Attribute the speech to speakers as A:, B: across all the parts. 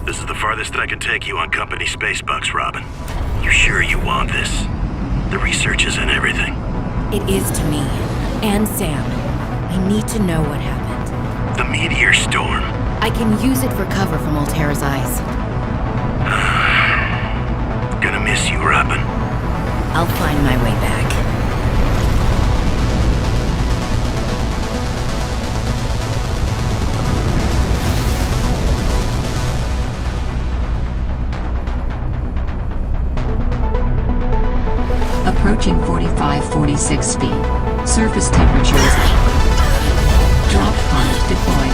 A: This is the farthest I can take you on company space bucks, Robin. You sure you want this? The research is in everything.
B: It is to me. And Sam. I need to know what happened.
A: The meteor storm.
B: I can use it for cover from Altera's eyes.
A: Gonna miss you, Robin.
B: I'll find my way back.
C: Approaching 45-46 feet. Surface temperatures. Drop pod deployed.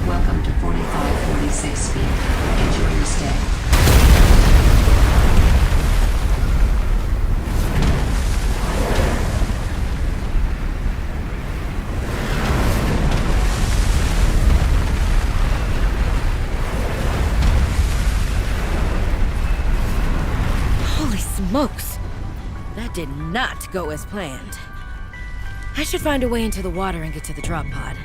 C: Welcome to 45-46 feet. Enjoy your stay.
B: Holy smokes! That did not go as planned. I should find a way into the water and get to the drop pod.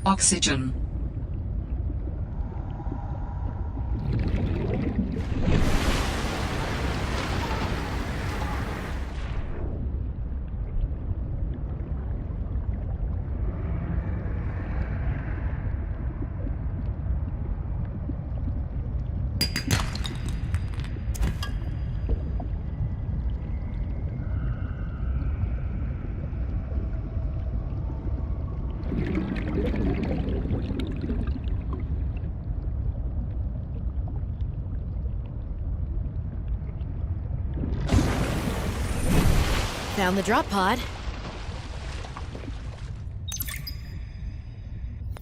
C: Oxygen.
B: Found the drop pod.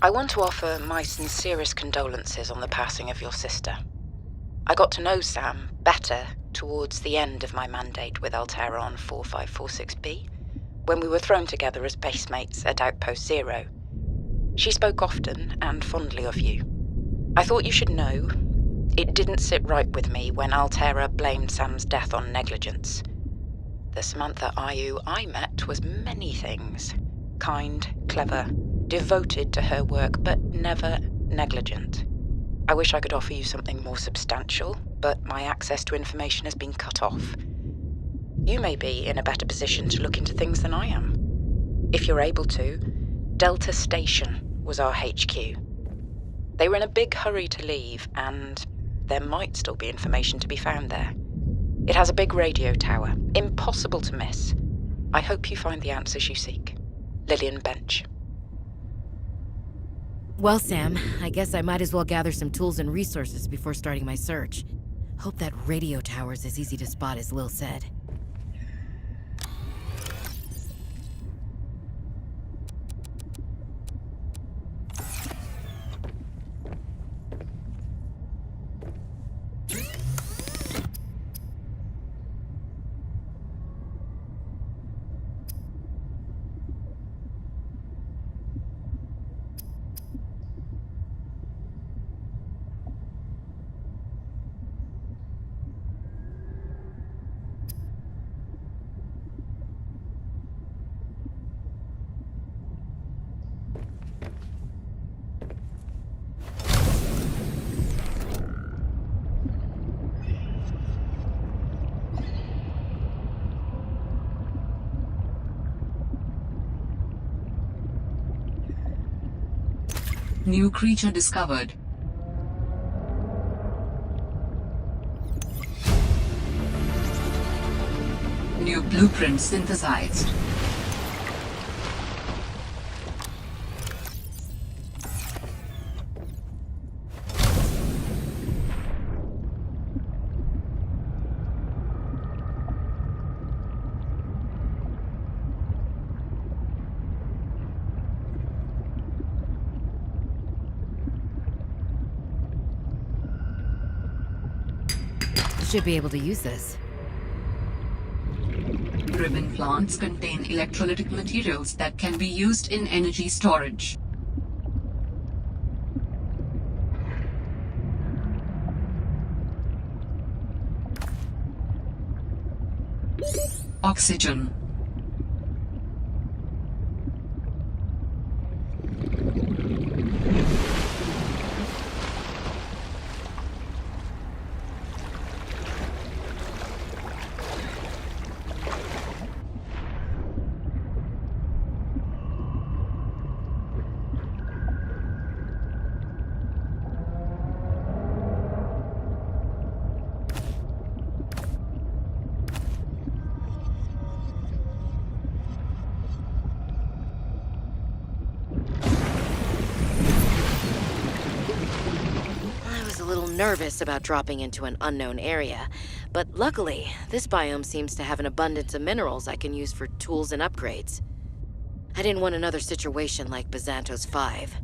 D: I want to offer my sincerest condolences on the passing of your sister. I got to know Sam better towards the end of my mandate with Altera on 4546B, when we were thrown together as basemates at Outpost Zero. She spoke often and fondly of you. I thought you should know, it didn't sit right with me when Altera blamed Sam's death on negligence. The Samantha Ayu I met was many things. Kind, clever, devoted to her work, but never negligent. I wish I could offer you something more substantial, but my access to information has been cut off. You may be in a better position to look into things than I am. If you're able to, Delta Station was our HQ. They were in a big hurry to leave, and there might still be information to be found there. It has a big radio tower, impossible to miss. I hope you find the answers you seek. Lillian Bench.
B: Well, Sam, I guess I might as well gather some tools and resources before starting my search. Hope that radio tower's as easy to spot as Lil said.
C: New creature discovered. New blueprint synthesized.
B: Should be able to use this.
C: Ribbon plants contain electrolytic materials that can be used in energy storage. Oxygen.
B: Nervous about dropping into an unknown area, but luckily, this biome seems to have an abundance of minerals I can use for tools and upgrades. I didn't want another situation like Bazantos 5.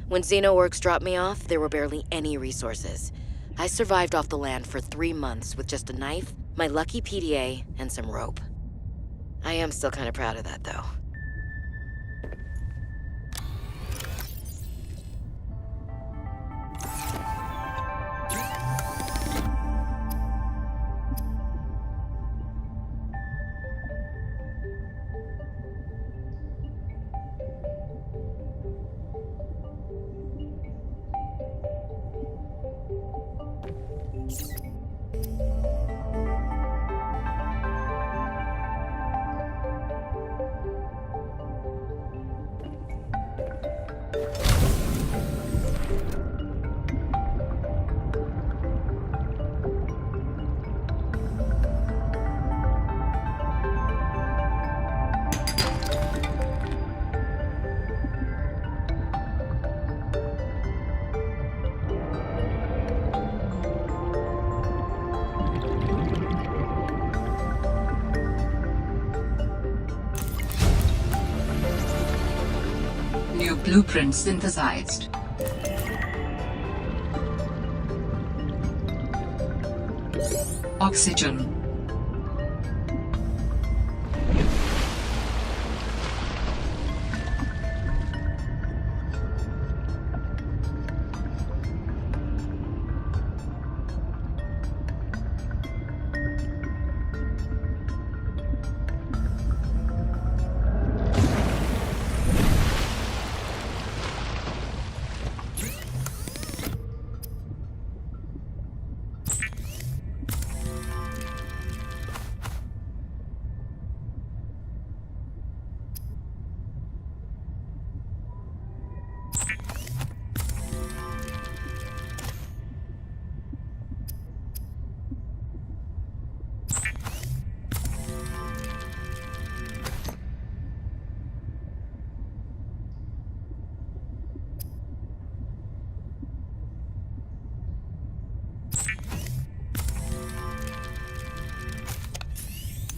B: When Xenoworks dropped me off, there were barely any resources. I survived off the land for 3 months with just a knife, my lucky PDA, and some rope. I am still kind of proud of that, though. New blueprint synthesized. Oxygen.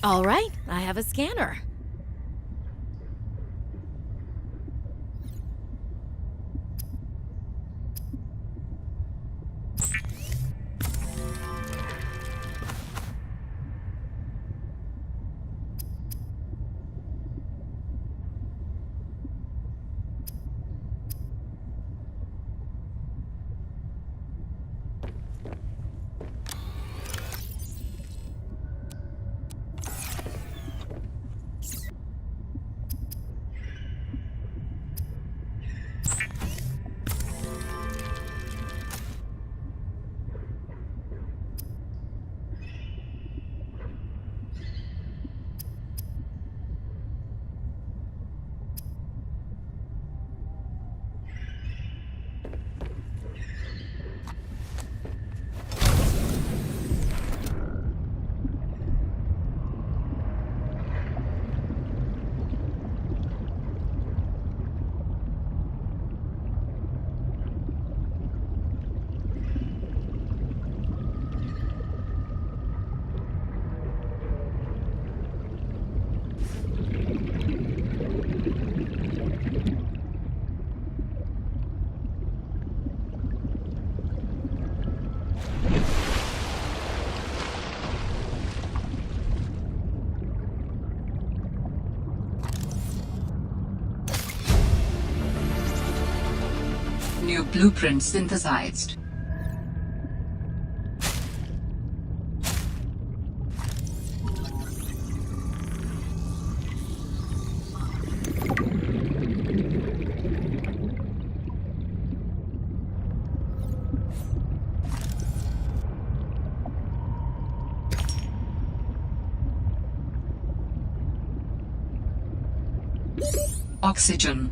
B: All right, I have a scanner.
C: New blueprint synthesized. Oxygen.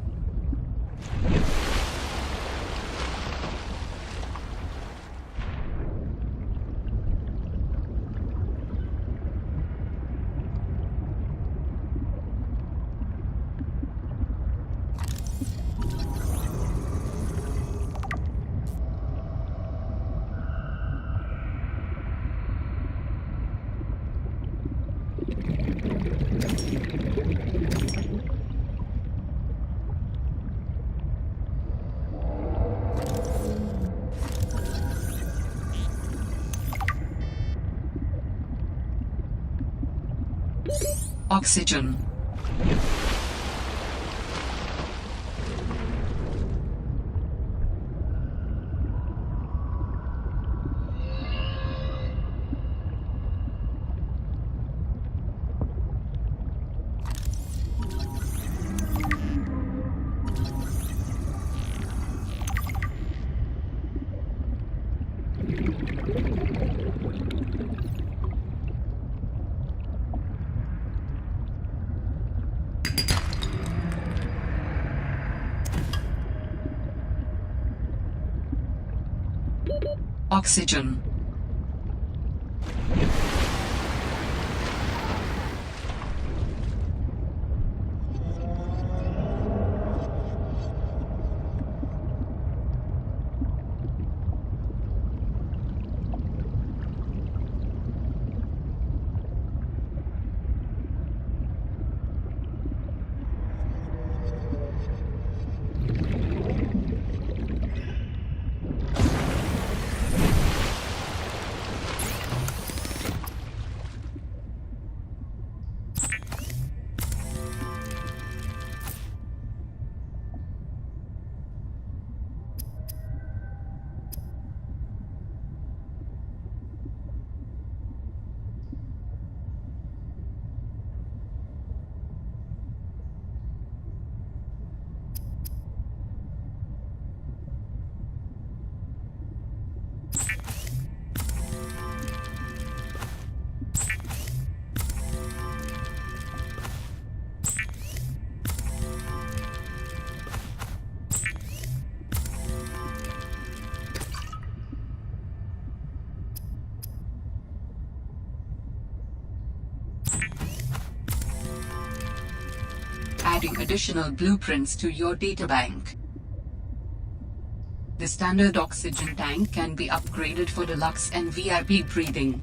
C: Oxygen. Oxygen. Adding additional blueprints to your databank. The standard oxygen tank can be upgraded for deluxe and VIP breathing.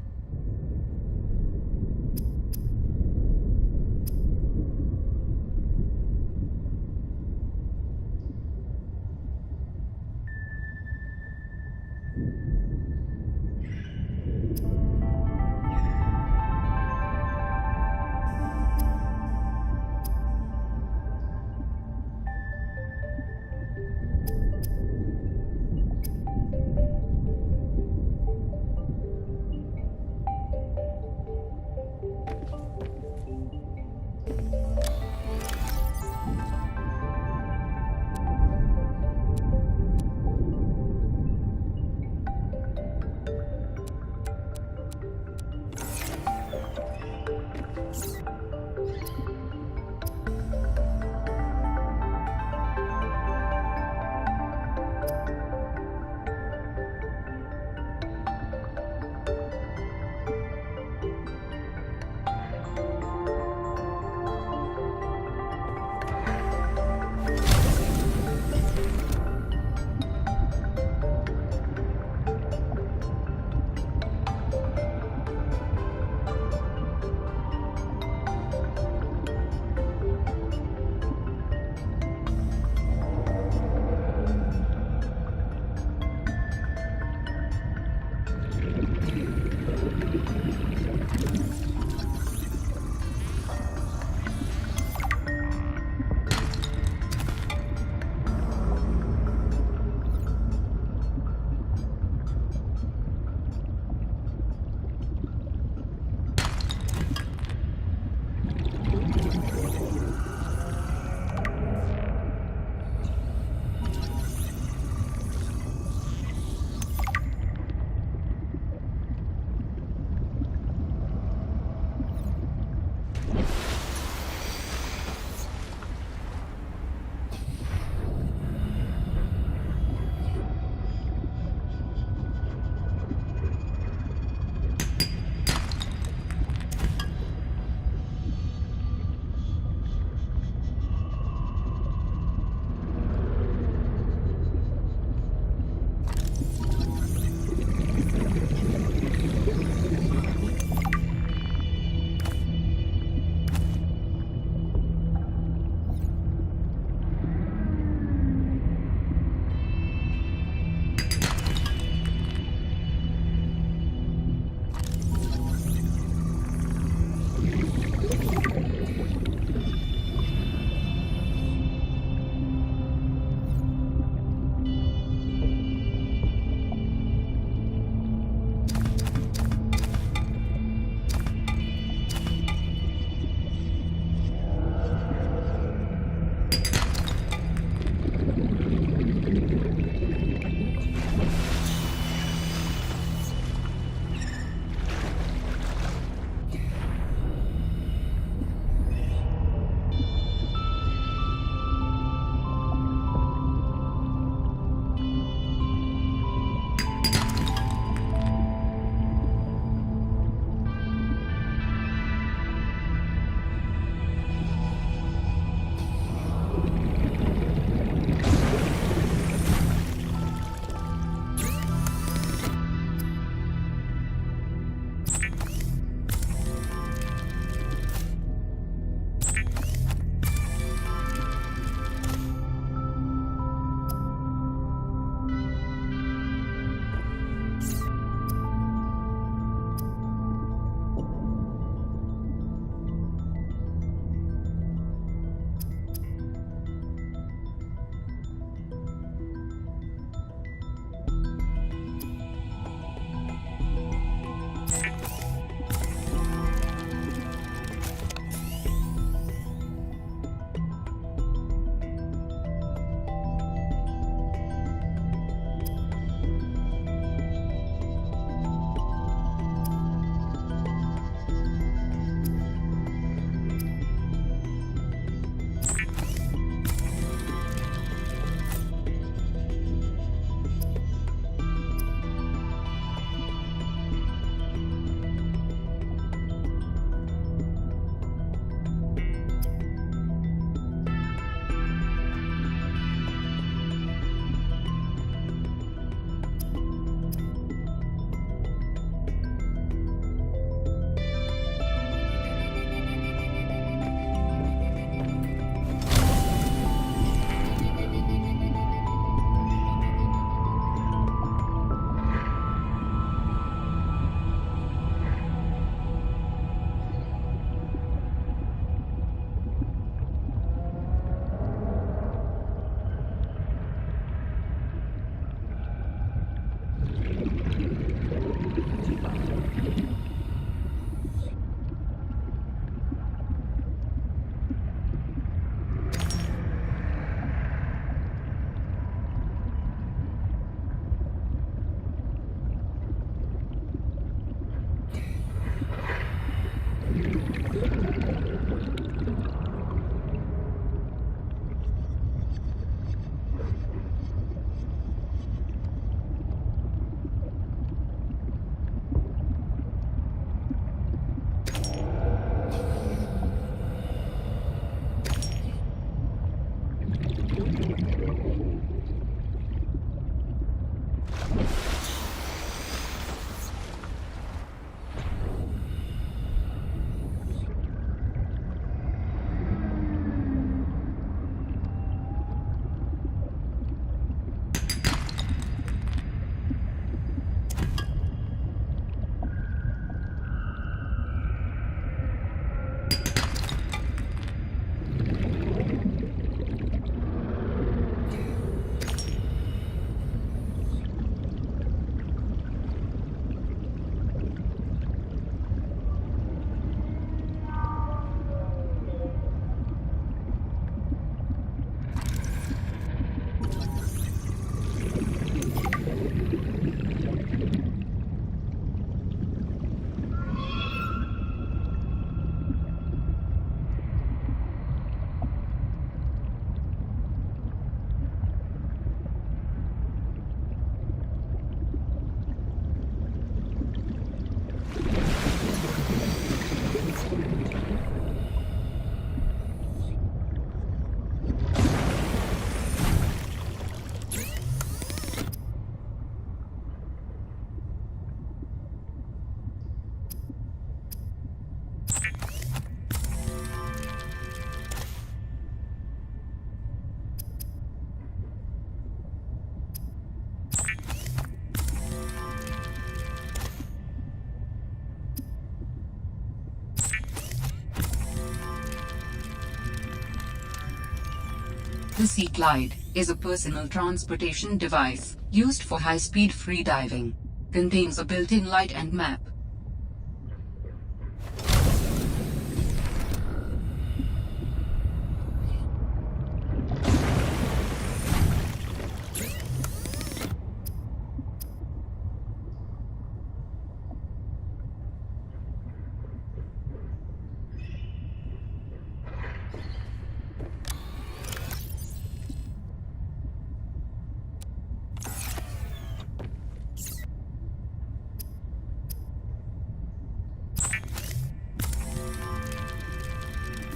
C: The Sea Glide is a personal transportation device used for high-speed freediving. Contains a built-in light and map.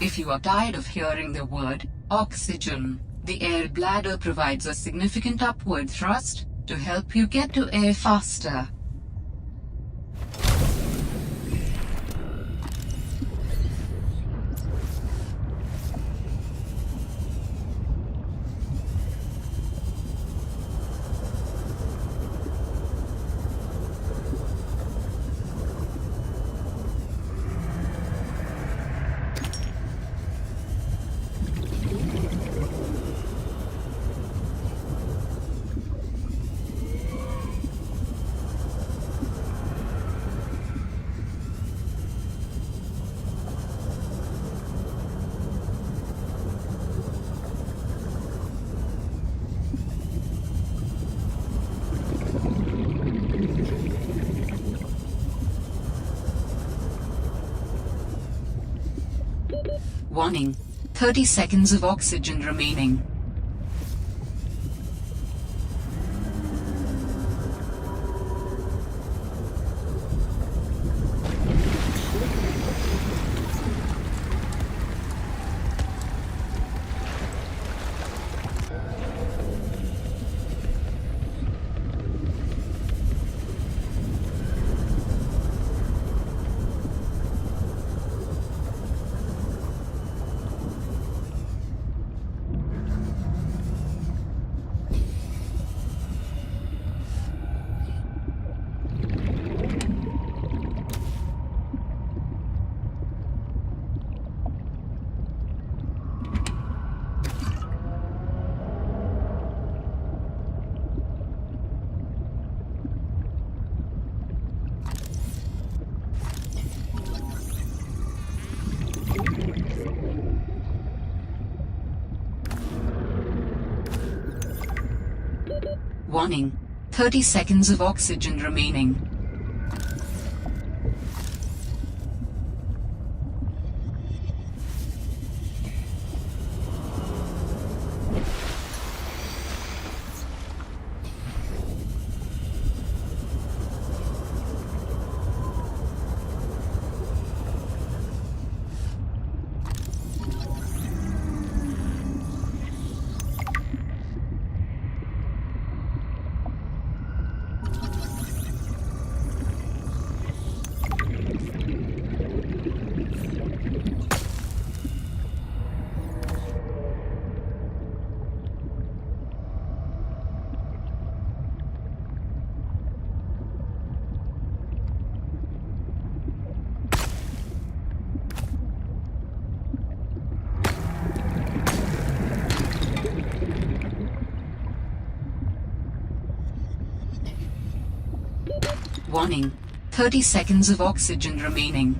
C: If you are tired of hearing the word oxygen, the air bladder provides a significant upward thrust to help you get to air faster. Warning, 30 seconds of oxygen remaining. Warning, 30 seconds of oxygen remaining. Warning, 30 seconds of oxygen remaining.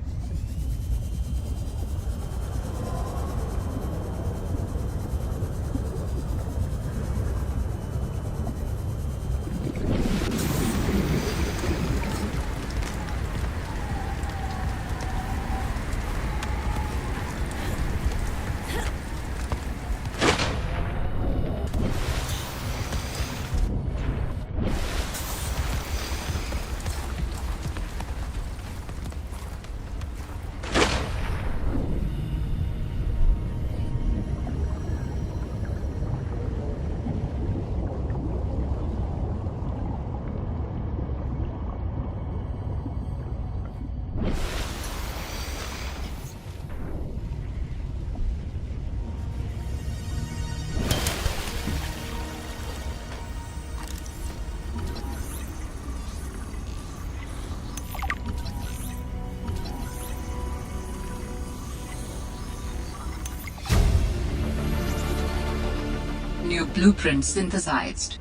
C: New blueprint synthesized.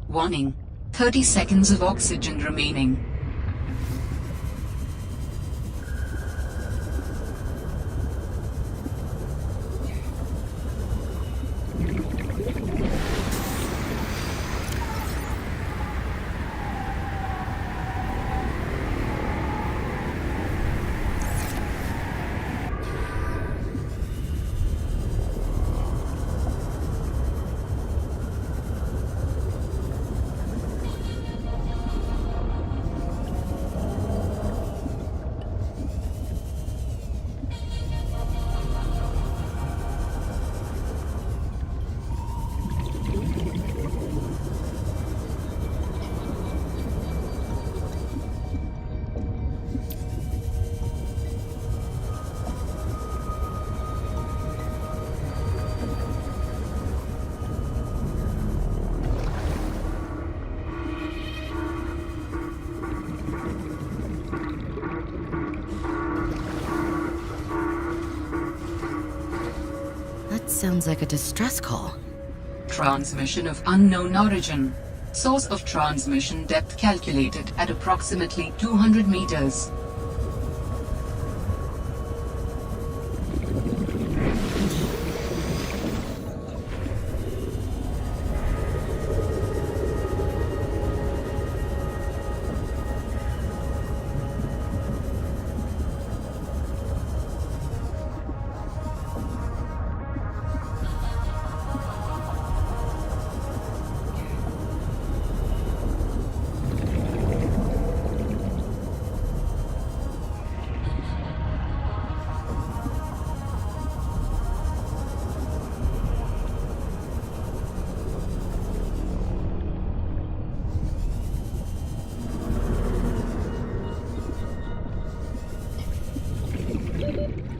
C: Warning, 30 seconds of oxygen remaining.
B: Sounds like a distress call.
C: Transmission of unknown origin. Source of transmission depth calculated at approximately 200 meters.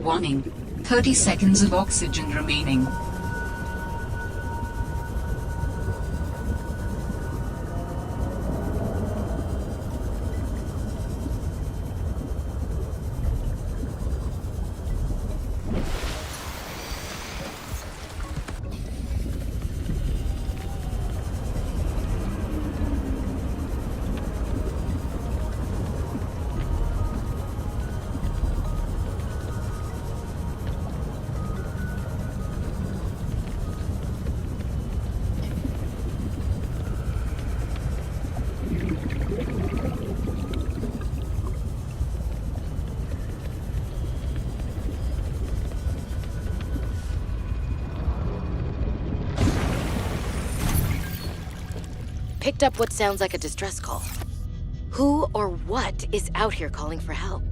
C: Warning, 30 seconds of oxygen remaining.
B: Picked up what sounds like a distress call. Who or what is out here calling for help?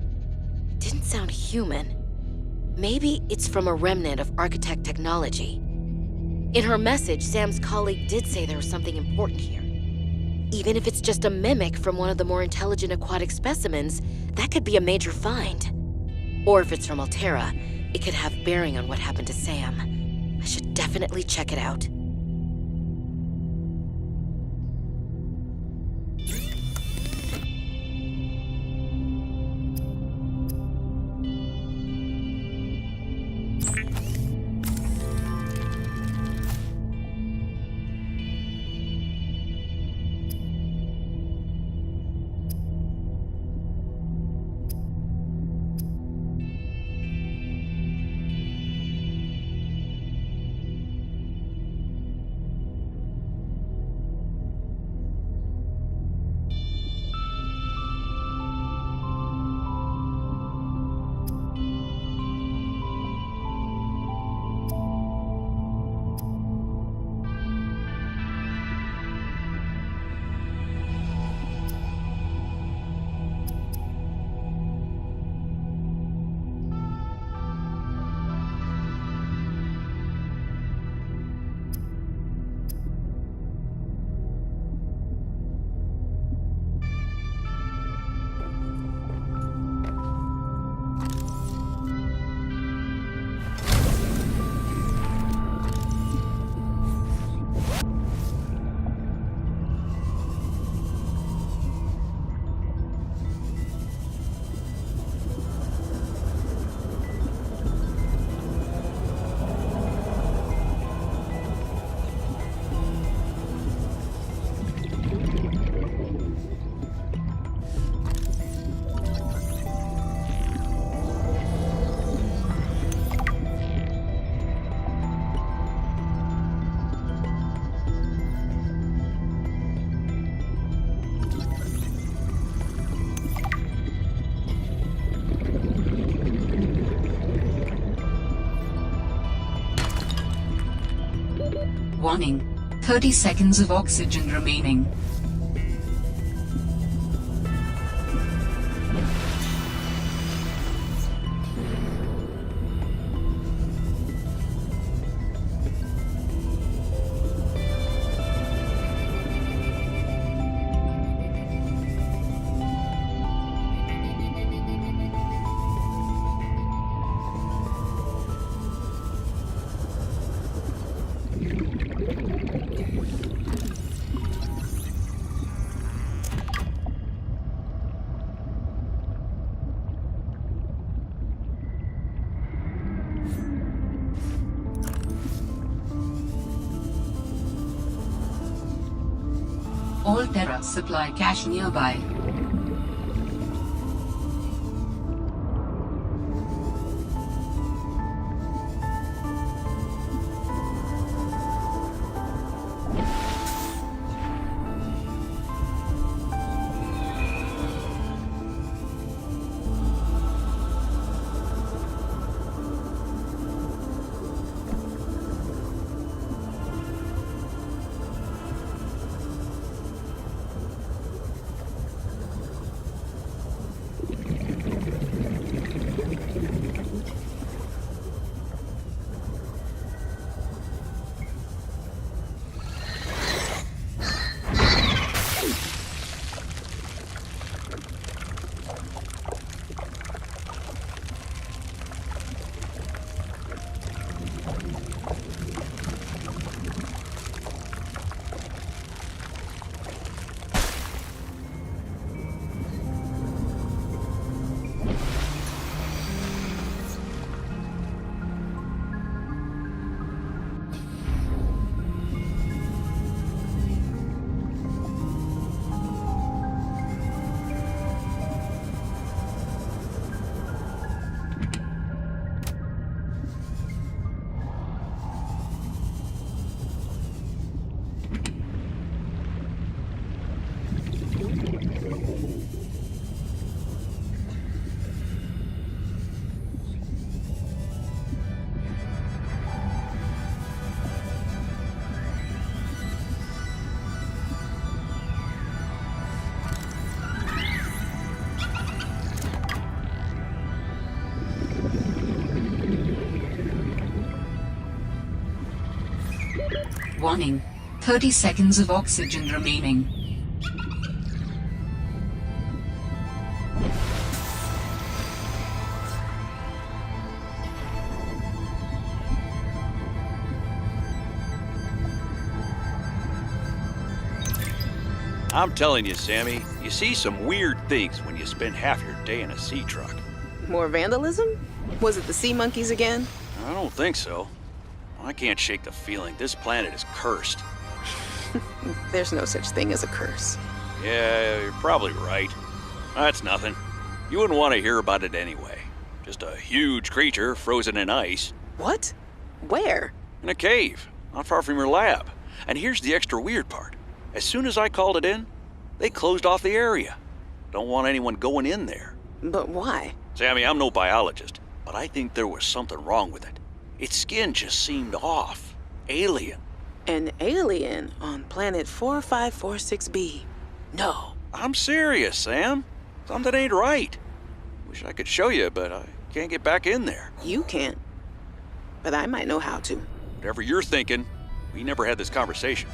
B: Didn't sound human. Maybe it's from a remnant of architect technology. In her message, Sam's colleague did say there was something important here. Even if it's just a mimic from one of the more intelligent aquatic specimens, that could be a major find. Or if it's from Altera, it could have bearing on what happened to Sam. I should definitely check it out.
C: Warning. 30 seconds of oxygen remaining. All Terra supply cache nearby. Warning. 30 seconds of oxygen remaining.
E: I'm telling you, Sammy, you see some weird things when you spend half your day in a sea truck.
F: More vandalism? Was it the sea monkeys again?
E: I don't think so. I can't shake the feeling this planet is cursed.
F: There's no such thing as a curse.
E: Yeah, you're probably right. That's nothing. You wouldn't want to hear about it anyway. Just a huge creature frozen in ice.
F: What? Where?
E: In a cave, not far from your lab. And here's the extra weird part. As soon as I called it in, they closed off the area. Don't want anyone going in there.
F: But why?
E: Sammy, I'm no biologist, but I think there was something wrong with it. Its skin just seemed off. Alien.
F: An alien on planet 4546b. No.
E: I'm serious, Sam. Something ain't right. Wish I could show you, but I can't get back in there.
F: You can't. But I might know how to.
E: Whatever you're thinking, we never had this conversation.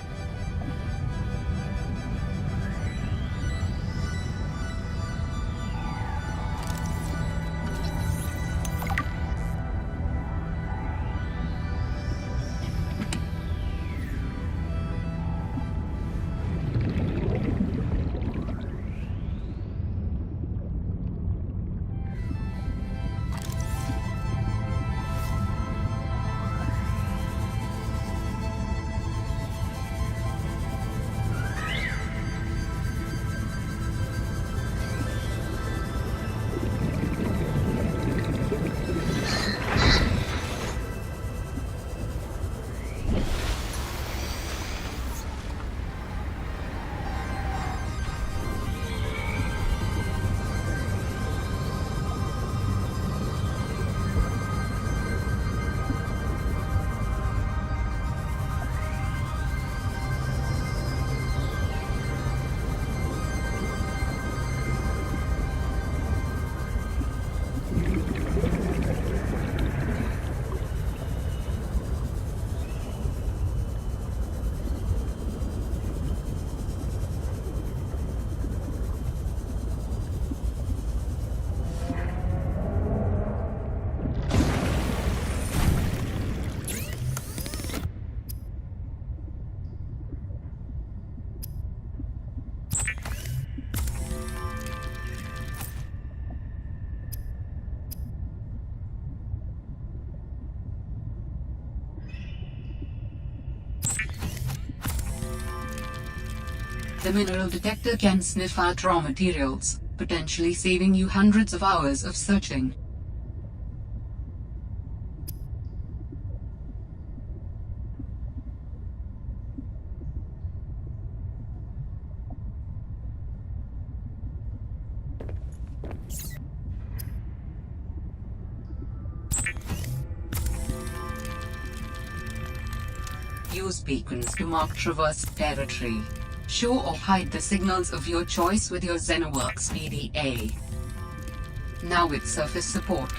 C: The mineral detector can sniff out raw materials, potentially saving you hundreds of hours of searching. Use beacons to mark traversed territory. Show or hide the signals of your choice with your XenoWorks PDA. Now with surface support.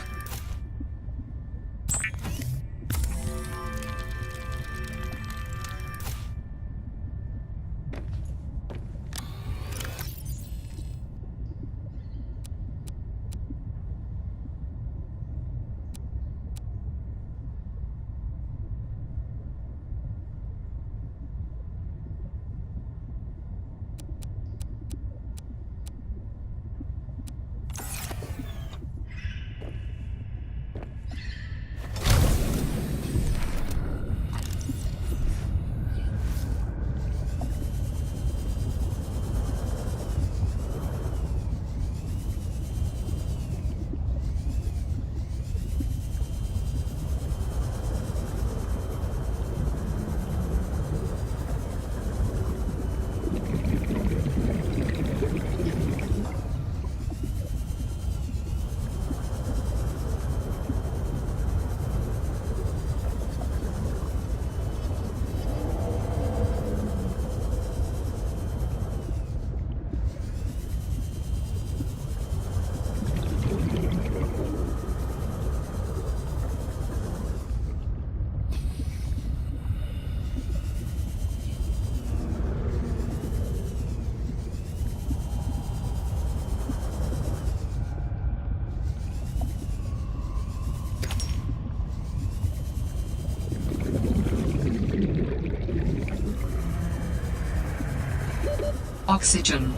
C: Oxygen.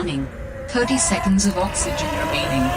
C: Warning, 30 seconds of oxygen remaining.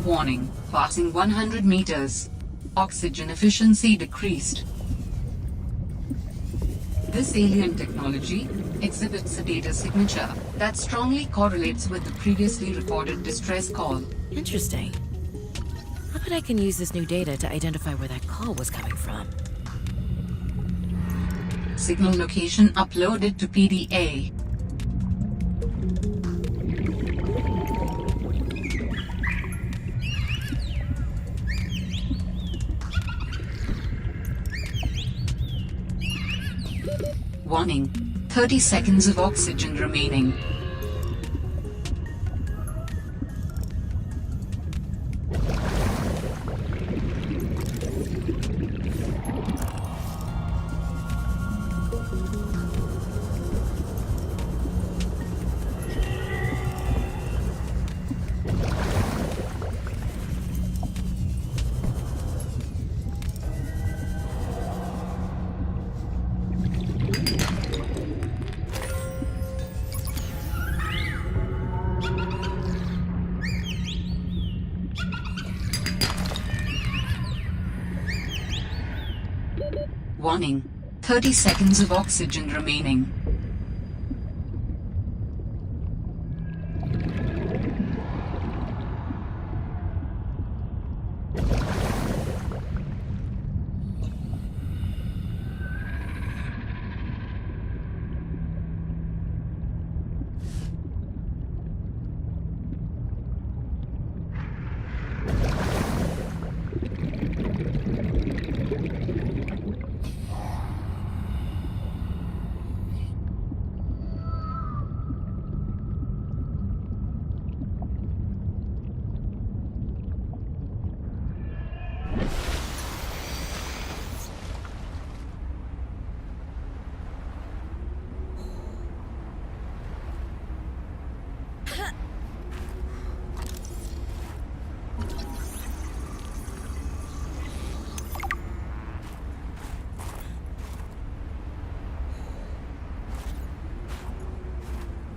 C: Warning, passing 100 meters. Oxygen efficiency decreased. This alien technology exhibits a data signature that strongly correlates with the previously recorded distress call.
B: Interesting. I bet I can use this new data to identify where that call was coming from.
C: Signal location uploaded to PDA. Warning, 30 seconds of oxygen remaining. Warning, 30 seconds of oxygen remaining.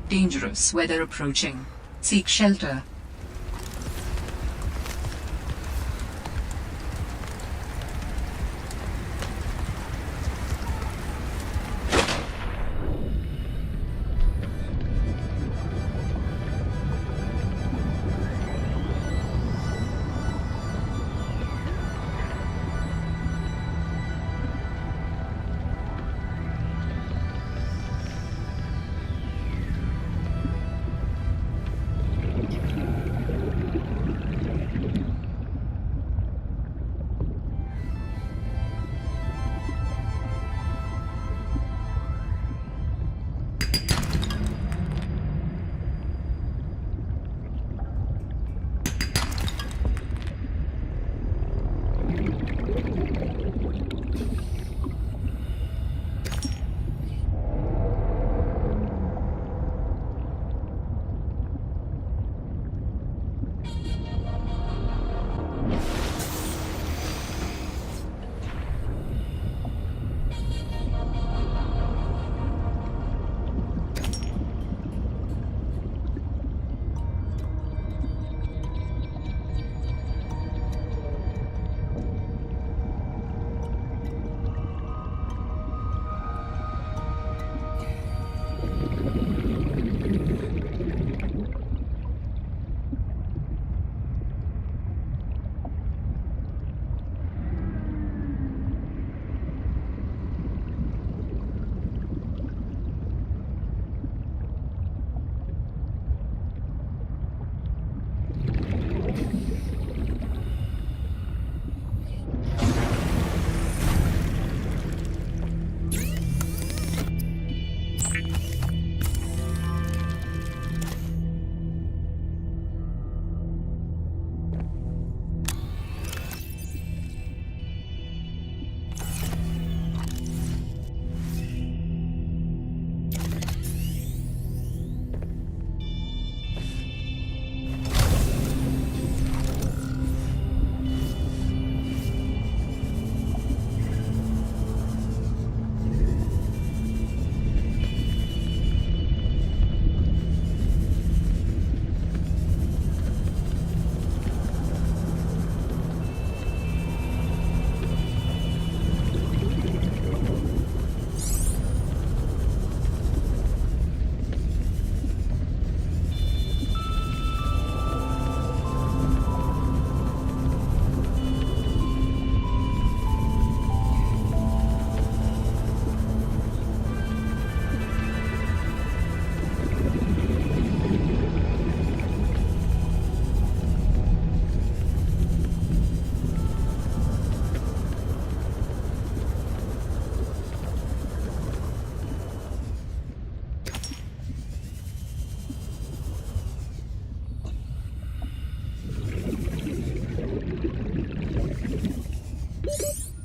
C: Dangerous weather approaching. Seek shelter.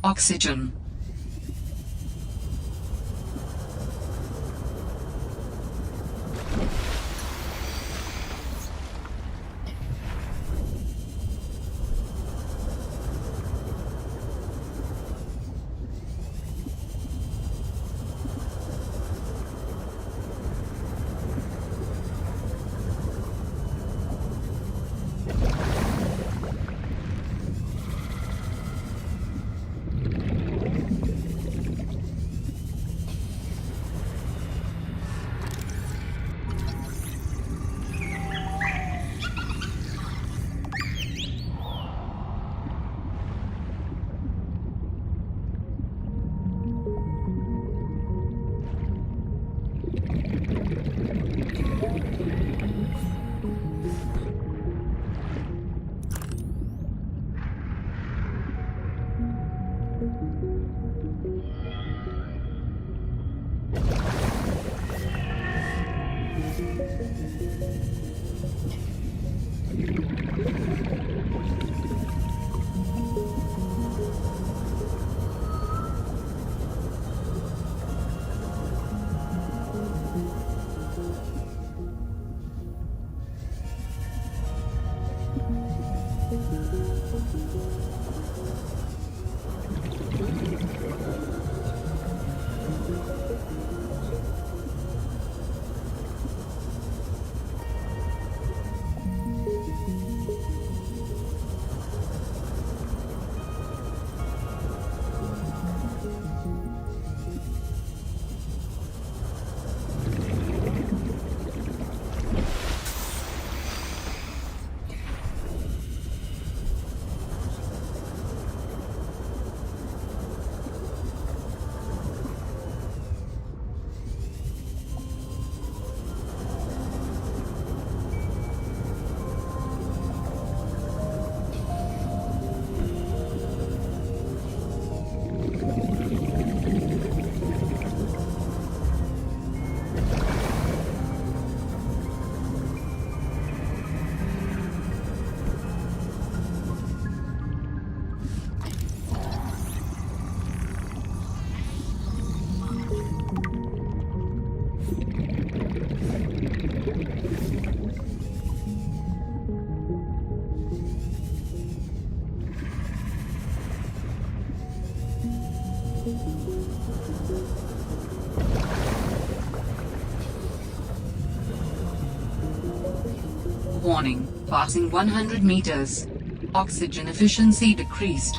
C: Oxygen. Warning, passing 100 meters. Oxygen efficiency decreased.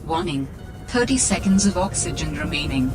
C: Warning, 30 seconds of oxygen remaining.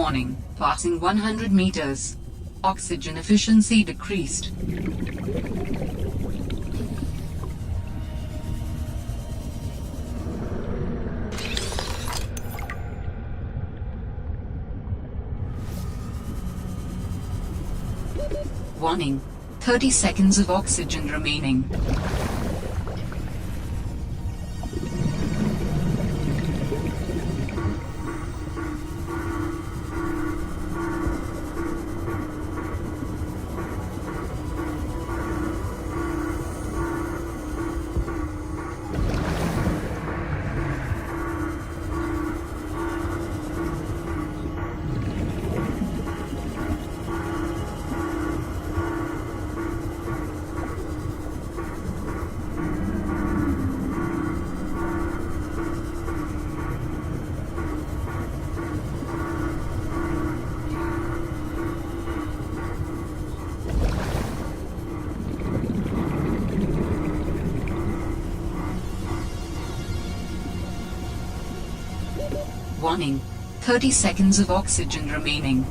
C: Warning, passing 100 meters. Oxygen efficiency decreased. Warning, 30 seconds of oxygen remaining. Warning, 30 seconds of oxygen remaining.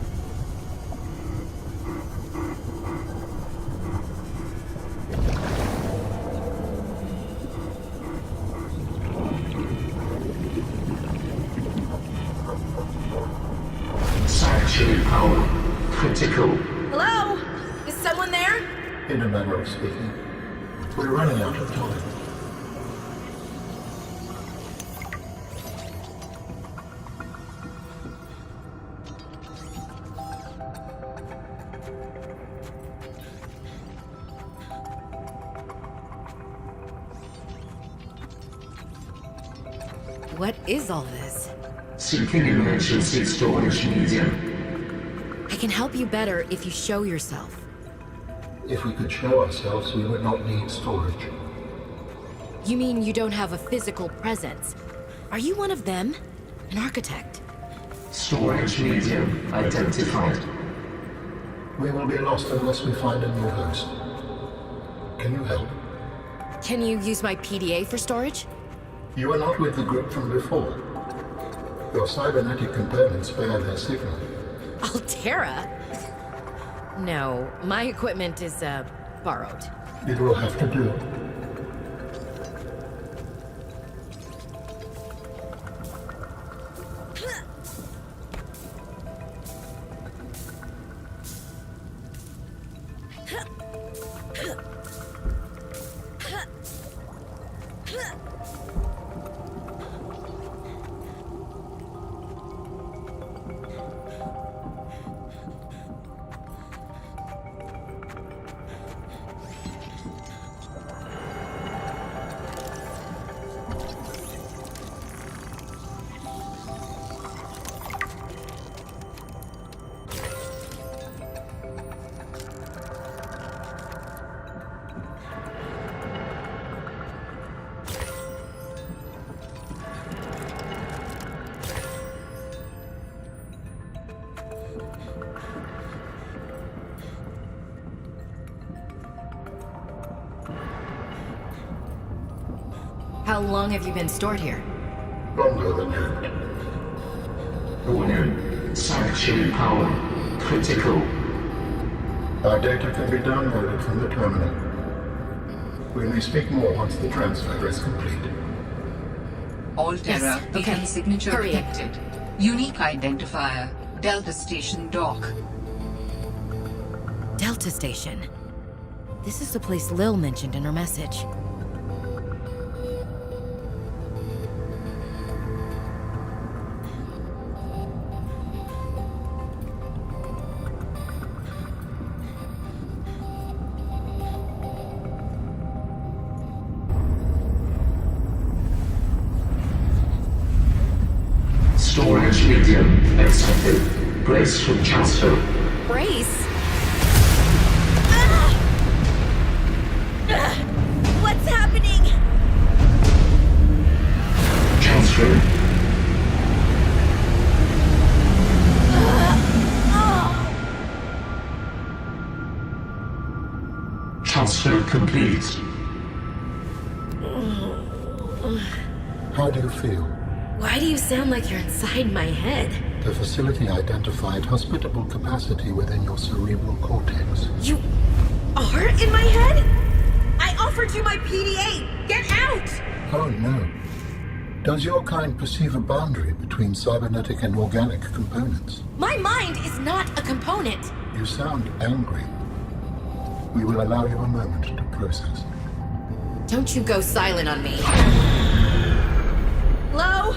G: Sanctuary power critical.
F: Hello? Is someone there?
G: In a manner of speaking, we're running out of time.
B: What is all this?
G: Seeking emergency storage medium.
B: I can help you better if you show yourself.
G: If we could show ourselves, we would not need storage.
B: You mean you don't have a physical presence? Are you one of them? An architect?
G: Storage medium identified. We will be lost unless we find a new host. Can you help?
B: Can you use my PDA for storage?
G: You are not with the group from before. Your cybernetic components bear their signal.
B: Altera? No, my equipment is, borrowed.
G: It will have to do.
B: How long have you been stored here?
G: Longer than hoped. Warning. Sanctuary power critical. Our data can be downloaded from the terminal. We may speak more once the transfer is complete.
C: Altera
B: Yes, okay.
C: beacon signature
B: Hurry.
C: detected. Unique identifier. Delta Station dock.
B: Delta Station. This is the place Lil mentioned in her message.
G: Storage medium accepted. Brace for transfer.
B: Brace?
H: What's happening?
G: Transfer. Transfer complete. How do you feel?
B: Why do you sound like you're inside my head?
G: The facility identified hospitable capacity within your cerebral cortex.
H: You are in my head? I offered you my PDA! Get out!
G: Oh no. Does your kind perceive a boundary between cybernetic and organic components?
H: My mind is not a component!
G: You sound angry. We will allow you a moment to process.
B: Don't you go silent on me.
H: Hello?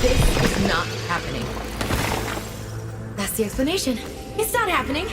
B: This is not happening. That's the explanation.
H: It's not happening.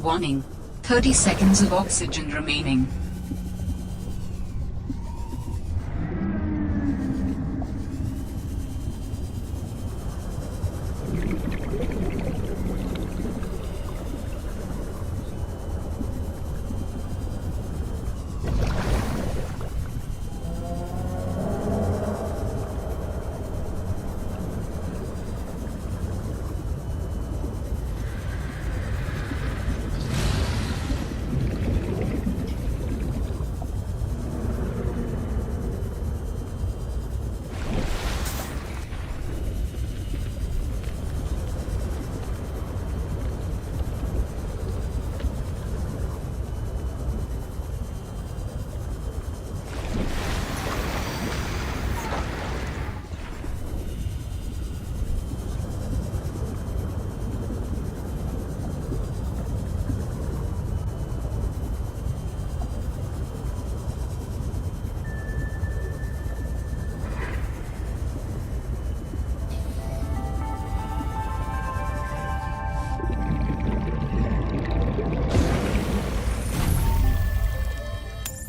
C: Warning. 30 seconds of oxygen remaining.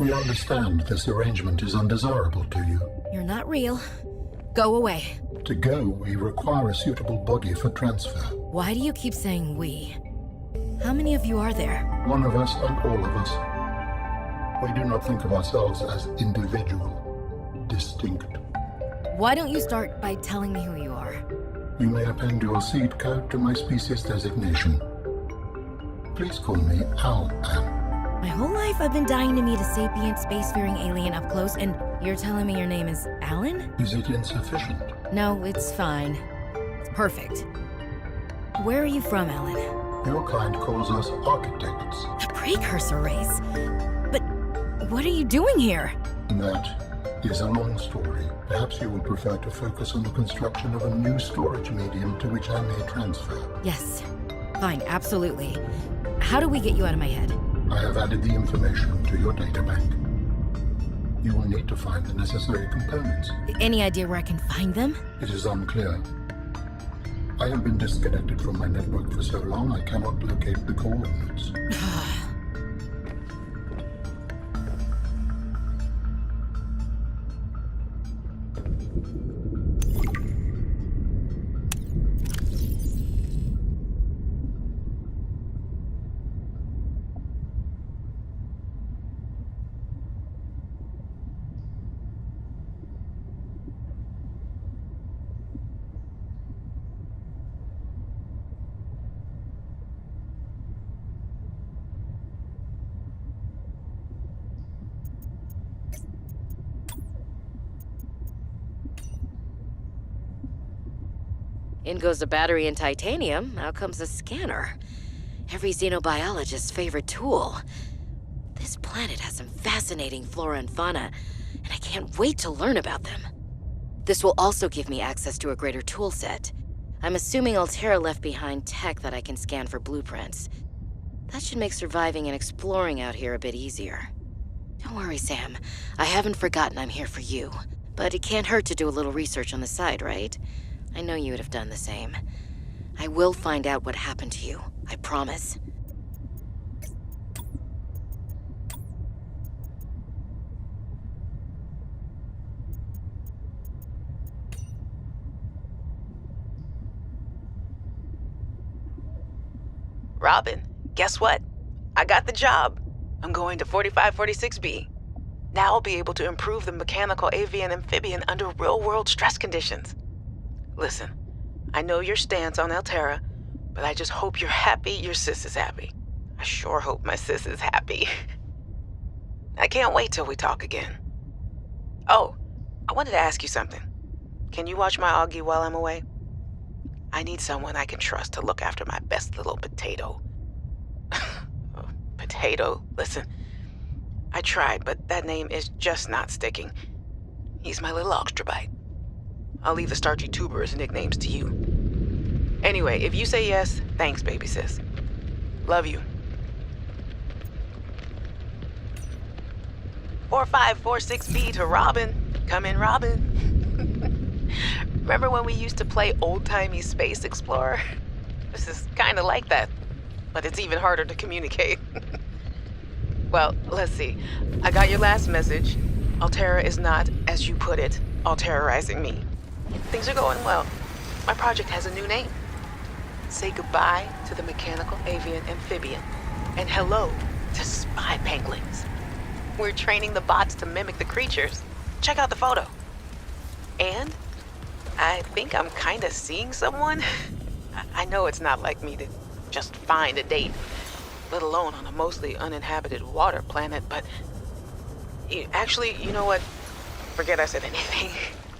G: We understand this arrangement is undesirable to you.
B: You're not real. Go away.
G: To go, we require a suitable body for transfer.
B: Why do you keep saying we? How many of you are there?
G: One of us and all of us. We do not think of ourselves as individual, distinct.
B: Why don't you start by telling me who you are?
G: You may append your seed code to my species designation. Please call me Al-An.
B: My whole life I've been dying to meet a sapient spacefaring alien up close, and you're telling me your name is Alan?
G: Is it insufficient?
B: No, it's fine. It's perfect. Where are you from, Alan?
G: Your kind calls us architects.
B: The precursor race? But what are you doing here?
G: That is a long story. Perhaps you would prefer to focus on the construction of a new storage medium to which I may transfer.
I: Yes. Fine, absolutely. How do we get you out of my head?
G: I have added the information to your databank. You will need to find the necessary components.
I: Any idea where I can find them?
G: It is unclear. I have been disconnected from my network for so long I cannot locate the coordinates.
B: In goes a battery and titanium, out comes a scanner. Every xenobiologist's favorite tool. This planet has some fascinating flora and fauna, and I can't wait to learn about them. This will also give me access to a greater tool set. I'm assuming Altera left behind tech that I can scan for blueprints. That should make surviving and exploring out here a bit easier. Don't worry, Sam. I haven't forgotten I'm here for you. But it can't hurt to do a little research on the side, right? I know you would have done the same. I will find out what happened to you. I promise.
J: Robin, guess what? I got the job. I'm going to 4546B. Now I'll be able to improve the mechanical avian amphibian under real-world stress conditions. Listen, I know your stance on Altera, but I just hope you're happy your sis is happy. I sure hope my sis is happy. I can't wait till we talk again. Oh, I wanted to ask you something. Can you watch my Augie while I'm away? I need someone I can trust to look after my best little potato. Potato, listen. I tried, but that name is just not sticking. He's my little oxtrabite. I'll leave the starchy tubers nicknames to you. Anyway, if you say yes, thanks, baby sis. Love you. 4546B to Robin. Come in, Robin. Remember when we used to play old-timey Space Explorer? This is kind of like that, but it's even harder to communicate. Well, let's see. I got your last message. Altera is not, as you put it, alterizing me. Things are going well. My project has a new name. Say goodbye to the mechanical avian amphibian, and hello to spy penguins. We're training the bots to mimic the creatures. Check out the photo. And I think I'm kind of seeing someone. I know it's not like me to just find a date, let alone on a mostly uninhabited water planet, but actually, you know what? Forget I said anything.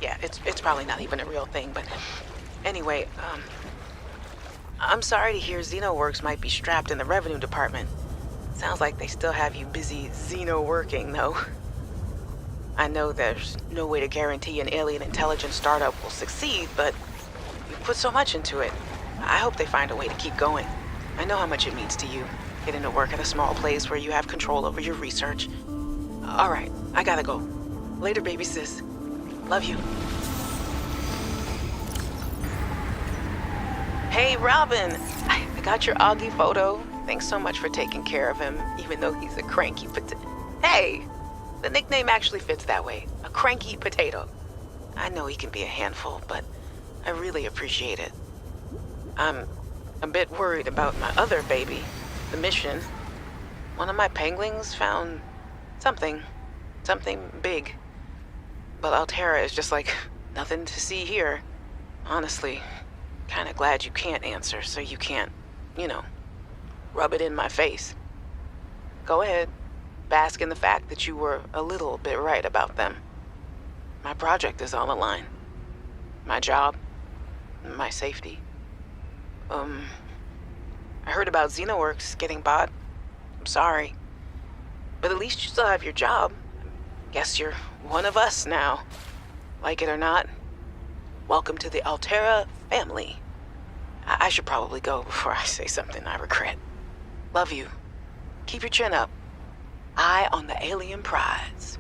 J: Yeah, it's probably not even a real thing, but anyway, I'm sorry to hear XenoWorks might be strapped in the revenue department. Sounds like they still have you busy Xeno working, though. I know there's no way to guarantee an alien intelligence startup will succeed, but you put so much into it. I hope they find a way to keep going. I know how much it means to you, getting to work at a small place where you have control over your research. All right, I gotta go. Later, baby sis. Love you. Hey, Robin. I got your Augie photo. Thanks so much for taking care of him, even though he's a cranky potato. Hey, the nickname actually fits that way. A cranky potato. I know he can be a handful, but I really appreciate it. I'm a bit worried about my other baby, the mission. One of my penguins found something big. But Altera is just like, nothing to see here. Honestly, kinda glad you can't answer, so you can't, rub it in my face. Go ahead, bask in the fact that you were a little bit right about them. My project is on the line. My job, my safety. I heard about XenoWorks getting bought. I'm sorry. But at least you still have your job. Guess you're one of us now. Like it or not, welcome to the Altera family. I should probably go before I say something I regret. Love you. Keep your chin up. Eye on the alien prize.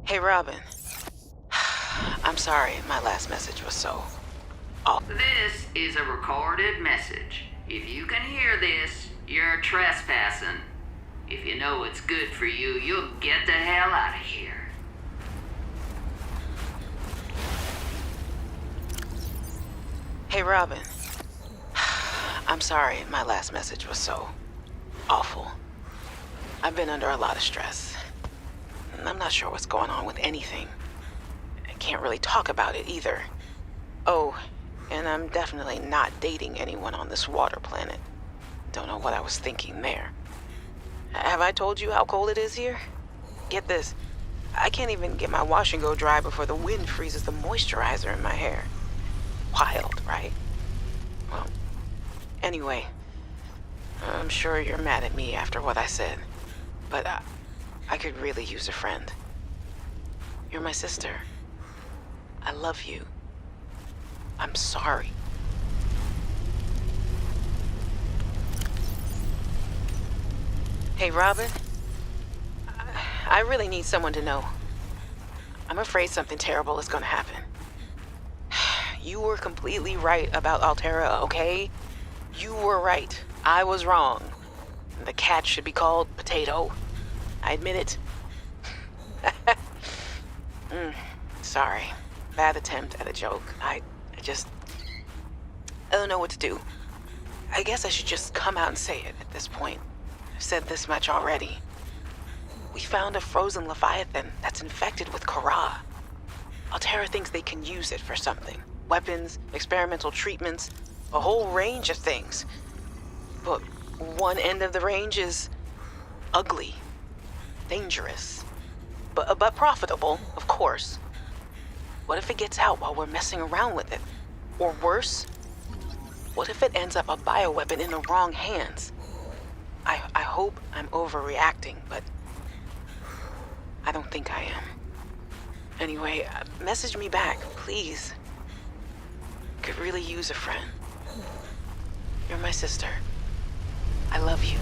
J: Hey, Robin. I'm sorry my last message was so off.
K: This is a recorded message. If you can hear this, you're trespassing. If you know what's good for you, you'll get the hell out of here.
J: Hey, Robin. I'm sorry my last message was so awful. I've been under a lot of stress. I'm not sure what's going on with anything. I can't really talk about it either. Oh, and I'm definitely not dating anyone on this water planet. Don't know what I was thinking there. Have I told you how cold it is here? Get this. I can't even get my wash and go dry before the wind freezes the moisturizer in my hair. Wild, right? Well, anyway, I'm sure you're mad at me after what I said, but I could really use a friend. You're my sister. I love you. I'm sorry. Hey, Robin. I really need someone to know. I'm afraid something terrible is gonna happen. You were completely right about Altera, okay? You were right. I was wrong. The cat should be called Potato. I admit it. Sorry. Bad attempt at a joke. I don't know what to do. I guess I should just come out and say it at this point. I've said this much already. We found a frozen Leviathan that's infected with Kara. Altera thinks they can use it for something. Weapons, experimental treatments, a whole range of things. But one end of the range is ugly. Dangerous. But profitable, of course. What if it gets out while we're messing around with it? Or worse, what if it ends up a bioweapon in the wrong hands? I hope I'm overreacting, but I don't think I am. Anyway, message me back, please. Could really use a friend. You're my sister. I love you.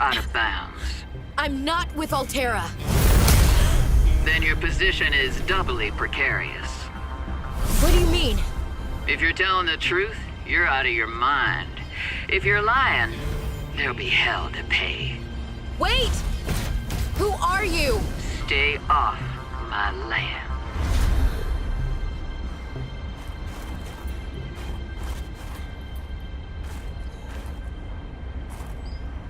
K: out of bounds.
B: I'm not with Altera.
K: Then your position is doubly precarious.
B: What do you mean?
K: If you're telling the truth, you're out of your mind. If you're lying, there'll be hell to pay.
B: Wait! Who are you?
K: Stay off my land.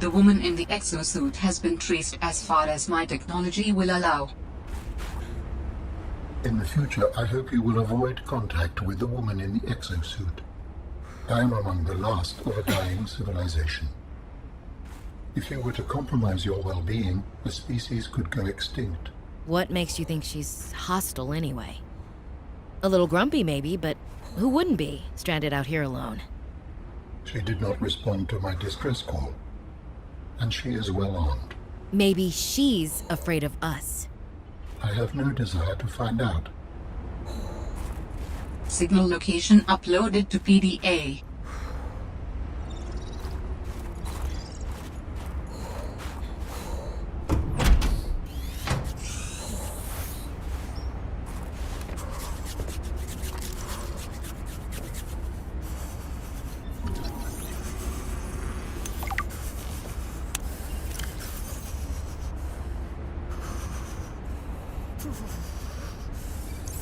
C: The woman in the exosuit has been traced as far as my technology will allow.
G: In the future, I hope you will avoid contact with the woman in the exosuit. I am among the last of a dying civilization. If you were to compromise your well-being, the species could go extinct.
I: What makes you think she's hostile anyway? A little grumpy maybe, but who wouldn't be, stranded out here alone?
G: She did not respond to my distress call, and she is well armed.
I: Maybe she's afraid of us.
G: I have no desire to find out.
C: Signal location uploaded to PDA.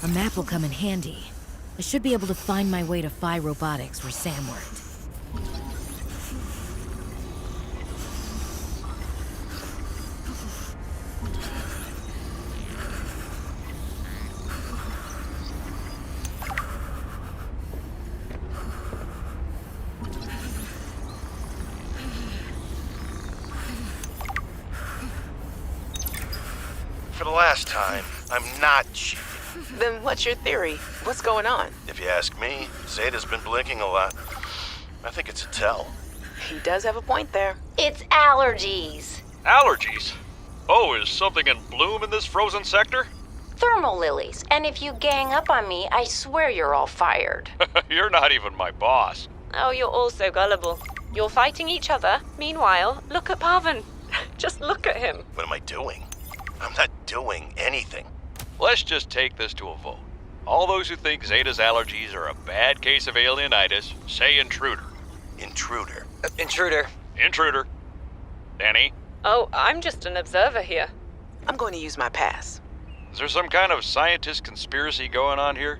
I: A map will come in handy. I should be able to find my way to Phi Robotics where Sam worked.
L: For the last time, I'm not cheating.
J: Then what's your theory? What's going on?
L: If you ask me, Zeta's been blinking a lot. I think it's a tell.
J: He does have a point there.
M: It's allergies.
E: Allergies? Oh, is something in bloom in this frozen sector?
M: Thermal lilies. And if you gang up on me, I swear you're all fired.
E: You're not even my boss.
N: Oh, you're all so gullible. You're fighting each other. Meanwhile, look at Parvin. Just look at him.
L: What am I doing? I'm not doing anything.
E: Let's just take this to a vote. All those who think Zeta's allergies are a bad case of alienitis, say intruder.
L: Intruder.
J: Intruder.
E: Intruder. Danny?
N: Oh, I'm just an observer here.
J: I'm going to use my pass.
E: Is there some kind of scientist conspiracy going on here?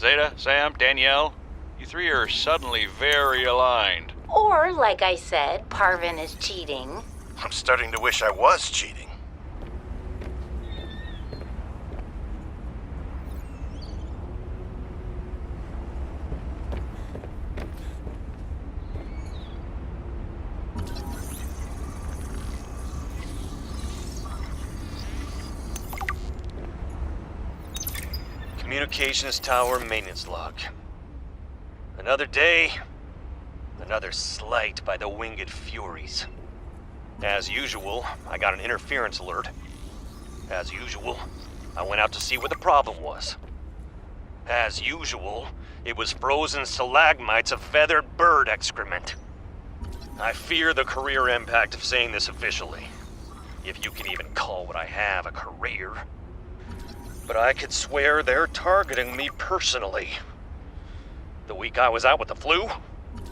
E: Zeta, Sam, Danielle, you three are suddenly very aligned.
M: Or, like I said, Parvin is cheating.
L: I'm starting to wish I was cheating.
O: Communications tower maintenance log. Another day, another slight by the winged furies. As usual, I got an interference alert. As usual, I went out to see what the problem was. As usual, it was frozen stalagmites of feathered bird excrement. I fear the career impact of saying this officially, if you can even call what I have a career. But I could swear they're targeting me personally. The week I was out with the flu,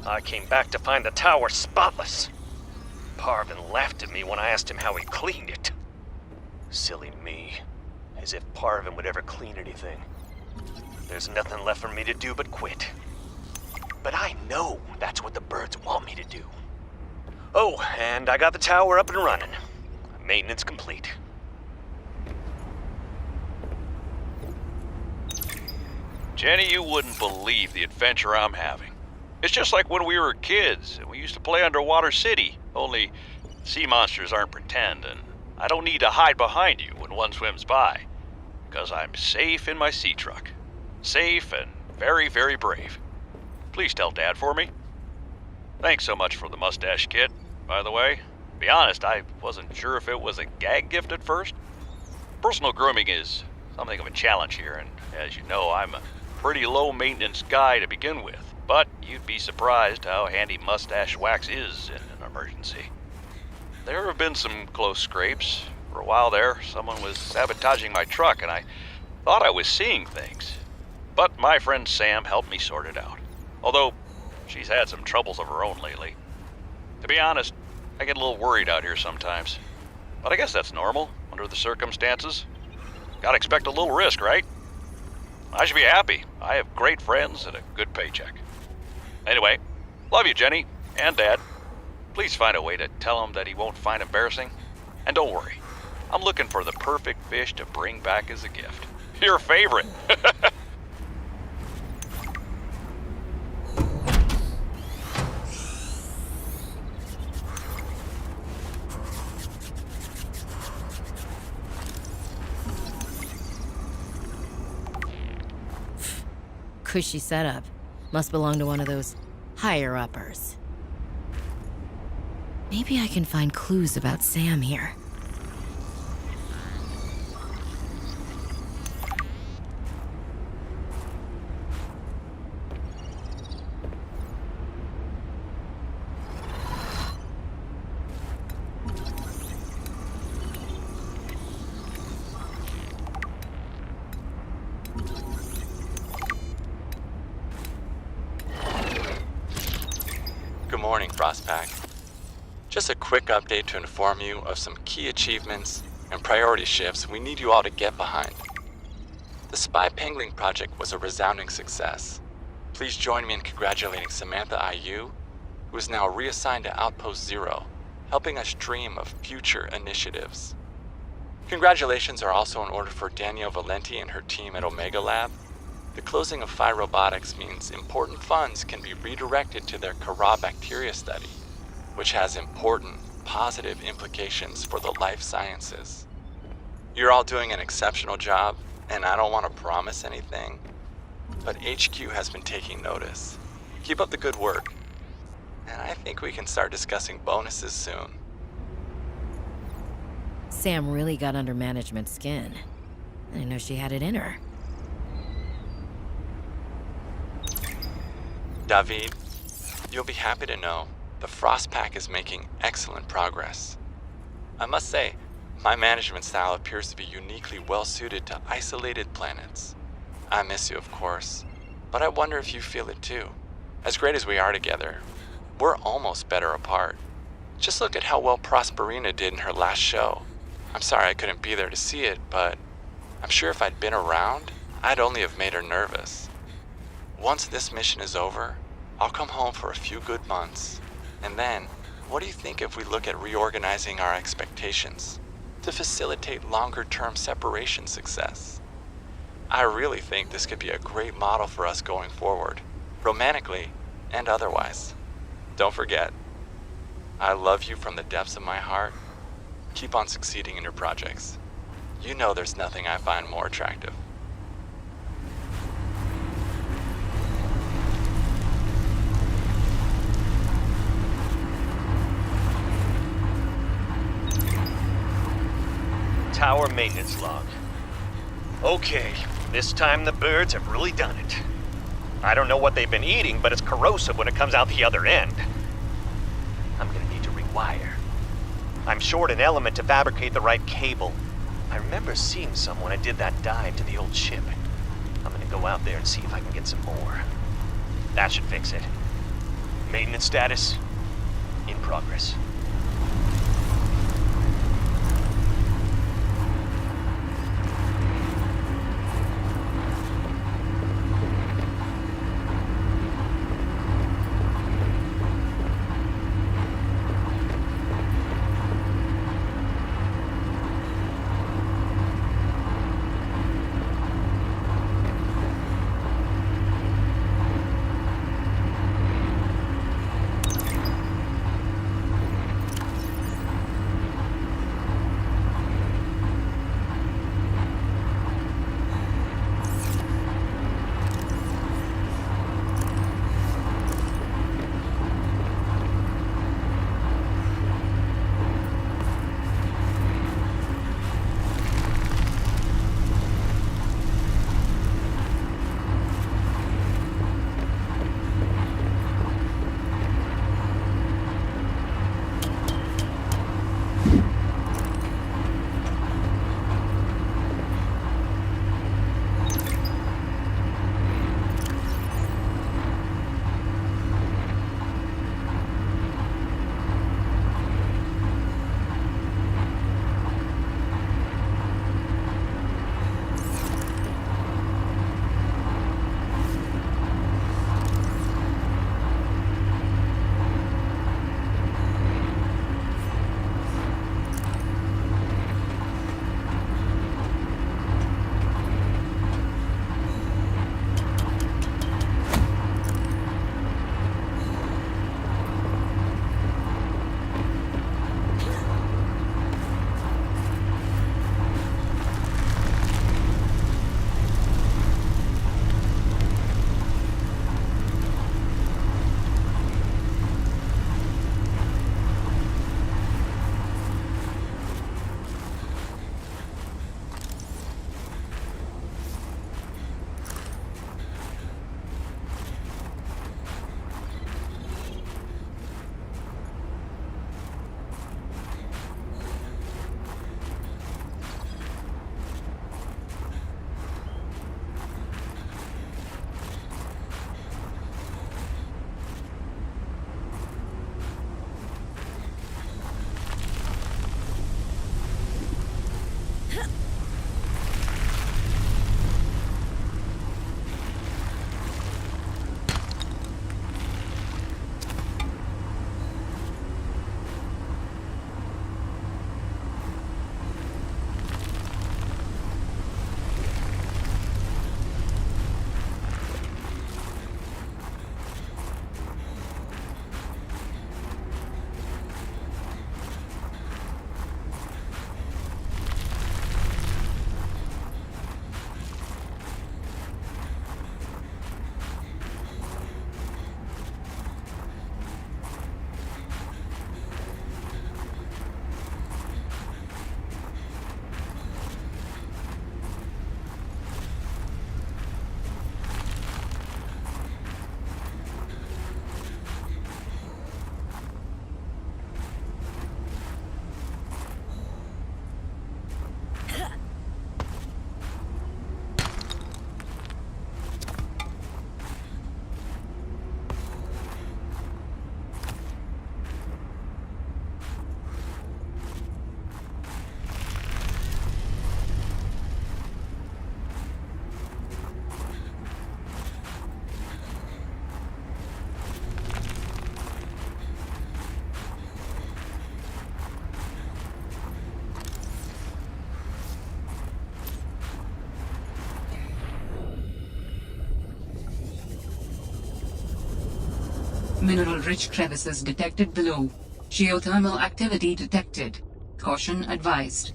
O: I came back to find the tower spotless. Parvin laughed at me when I asked him how he cleaned it. Silly me. As if Parvin would ever clean anything. There's nothing left for me to do but quit. But I know that's what the birds want me to do. Oh, and I got the tower up and running. Maintenance complete.
E: Jenny, you wouldn't believe the adventure I'm having. It's just like when we were kids and we used to play Underwater City, only sea monsters aren't pretend, and I don't need to hide behind you when one swims by, because I'm safe in my sea truck. Safe and very, very brave. Please tell Dad for me. Thanks so much for the mustache kit, by the way. To be honest, I wasn't sure if it was a gag gift at first. Personal grooming is something of a challenge here, and as you know, I'm a pretty low-maintenance guy to begin with, but you'd be surprised how handy mustache wax is in an emergency. there have been some close scrapes. For a while there, someone was sabotaging my truck, and I thought I was seeing things. But my friend Sam helped me sort it out. Although, she's had some troubles of her own lately. To be honest, I get a little worried out here sometimes. But I guess that's normal, under the circumstances. Gotta expect a little risk, right? I should be happy. I have great friends and a good paycheck. Anyway, love you, Jenny, and Dad. Please find a way to tell him that he won't find embarrassing. And don't worry, I'm looking for the perfect fish to bring back as a gift. Your favorite.
I: Cushy setup. Must belong to one of those higher-uppers. Maybe I can find clues about Sam here.
P: Good morning, Frostpack. Just a quick update to inform you of some key achievements and priority shifts we need you all to get behind. The Spy Pangling project was a resounding success. Please join me in congratulating Samantha IU, who is now reassigned to Outpost Zero, helping us dream of future initiatives. Congratulations are also in order for Danielle Valenti and her team at Omega Lab. The closing of Phi Robotics means important funds can be redirected to their Kara bacteria study, which has important, positive implications for the life sciences. You're all doing an exceptional job, and I don't want to promise anything, but HQ has been taking notice. Keep up the good work, and I think we can start discussing bonuses soon.
I: Sam really got under management's skin. I didn't know she had it in her.
P: David, you'll be happy to know the Frostpack is making excellent progress. I must say, my management style appears to be uniquely well suited to isolated planets. I miss you, of course, but I wonder if you feel it too. As great as we are together, we're almost better apart. Just look at how well Prosperina did in her last show. I'm sorry I couldn't be there to see it, but I'm sure if I'd been around, I'd only have made her nervous. Once this mission is over, I'll come home for a few good months. And then, what do you think if we look at reorganizing our expectations to facilitate longer-term separation success? I really think this could be a great model for us going forward, romantically and otherwise. Don't forget, I love you from the depths of my heart. Keep on succeeding in your projects. You know there's nothing I find more attractive.
O: Tower maintenance log. Okay, this time the birds have really done it. I don't know what they've been eating, but it's corrosive when it comes out the other end. I'm gonna need to rewire. I'm short an element to fabricate the right cable. I remember seeing some when I did that dive to the old ship. I'm gonna go out there and see if I can get some more. That should fix it. Maintenance status in progress.
C: Mineral-rich crevices detected below. Geothermal activity detected. Caution advised.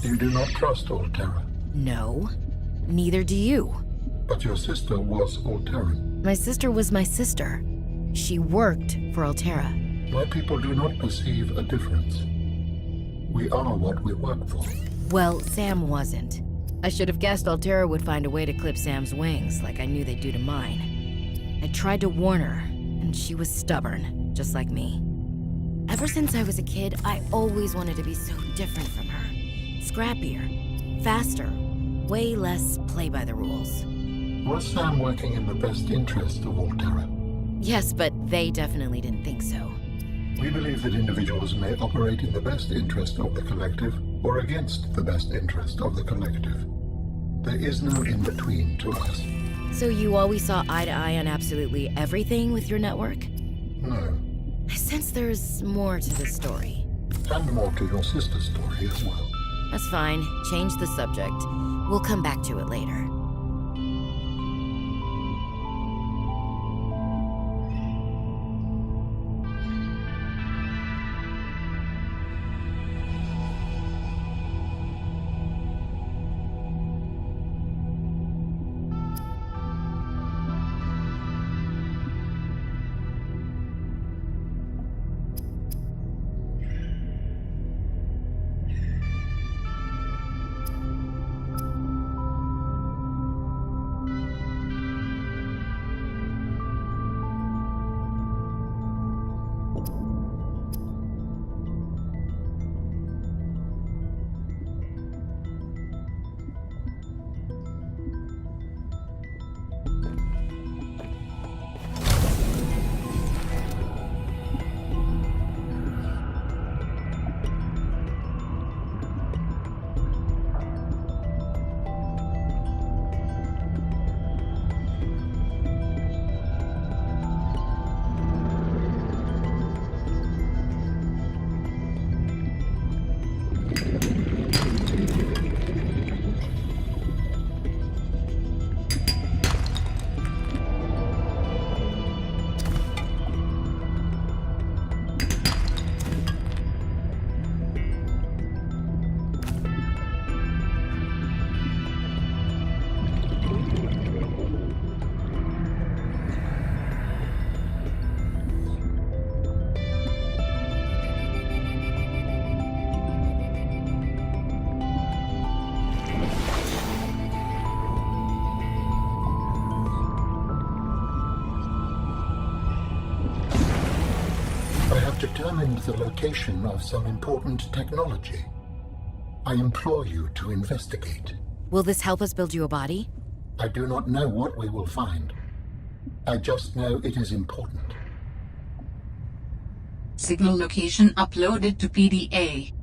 G: You do not trust Alterra.
I: No, neither do you.
G: But your sister was Alterran.
I: My sister was my sister. She worked for Alterra.
G: My people do not perceive a difference. We are what we work for.
I: Well, Sam wasn't. I should have guessed Alterra would find a way to clip Sam's wings, like I knew they'd do to mine. I tried to warn her, and she was stubborn, just like me. Ever since I was a kid, I always wanted to be so different from her. Scrappier, faster, way less play by the rules.
G: Was Sam working in the best interest of Alterra?
I: Yes, but they definitely didn't think so.
G: We believe that individuals may operate in the best interest of the collective or against the best interest of the collective. There is no in-between to us.
I: So you always saw eye to eye on absolutely everything with your network?
G: No.
I: I sense there's more to the story.
G: And more to your sister's story as well.
I: That's fine. Change the subject. We'll come back to it later.
G: find the location of some important technology. I implore you to investigate.
I: Will this help us build you a body?
G: I do not know what we will find. I just know it is important.
C: Signal location uploaded to PDA.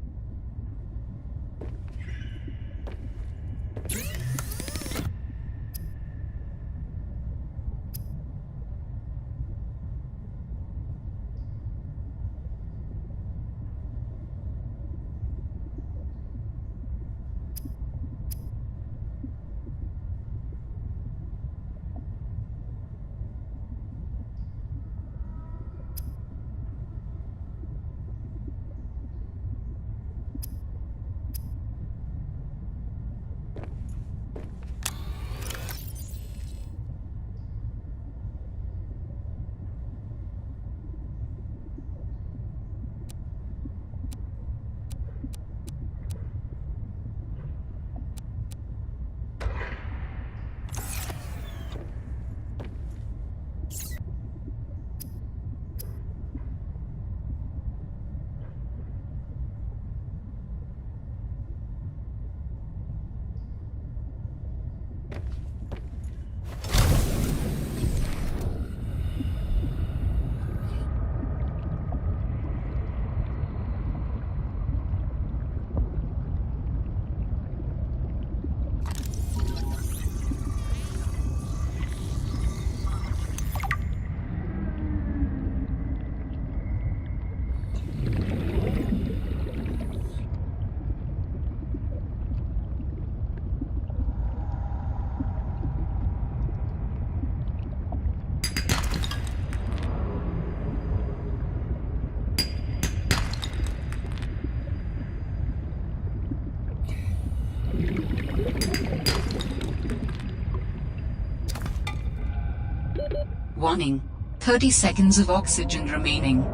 C: Warning, 30 seconds of oxygen remaining.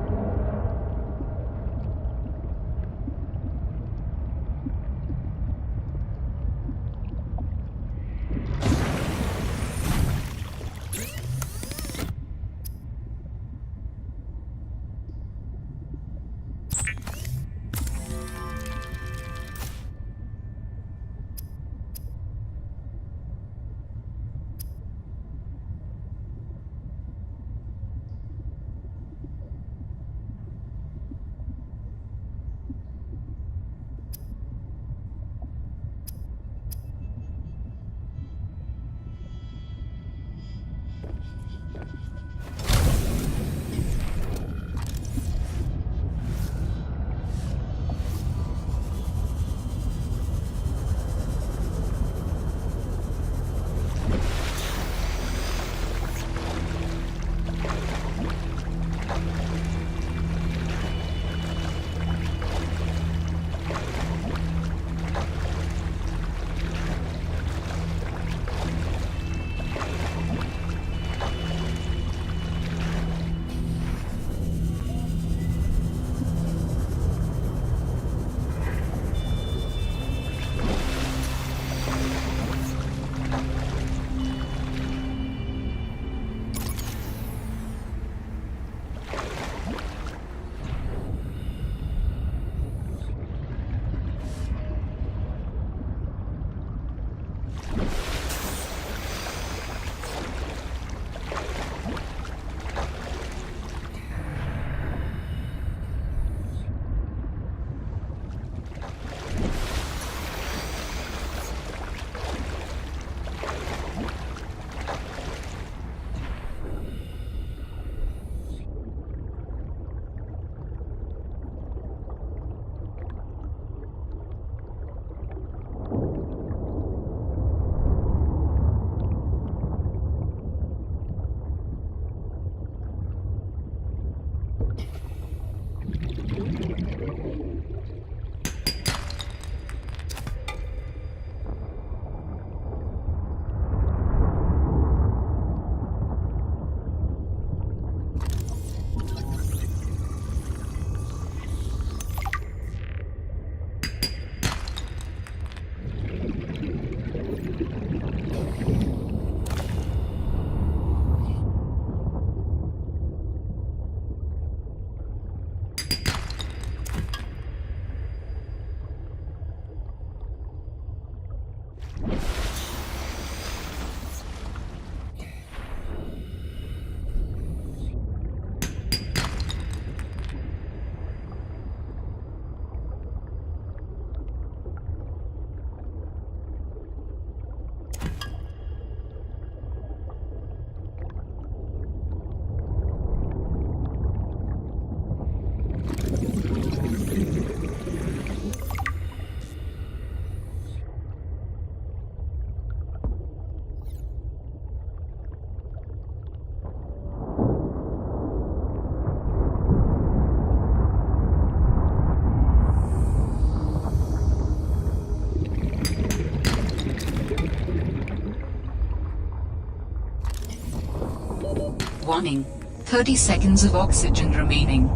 C: Warning, 30 seconds of oxygen remaining.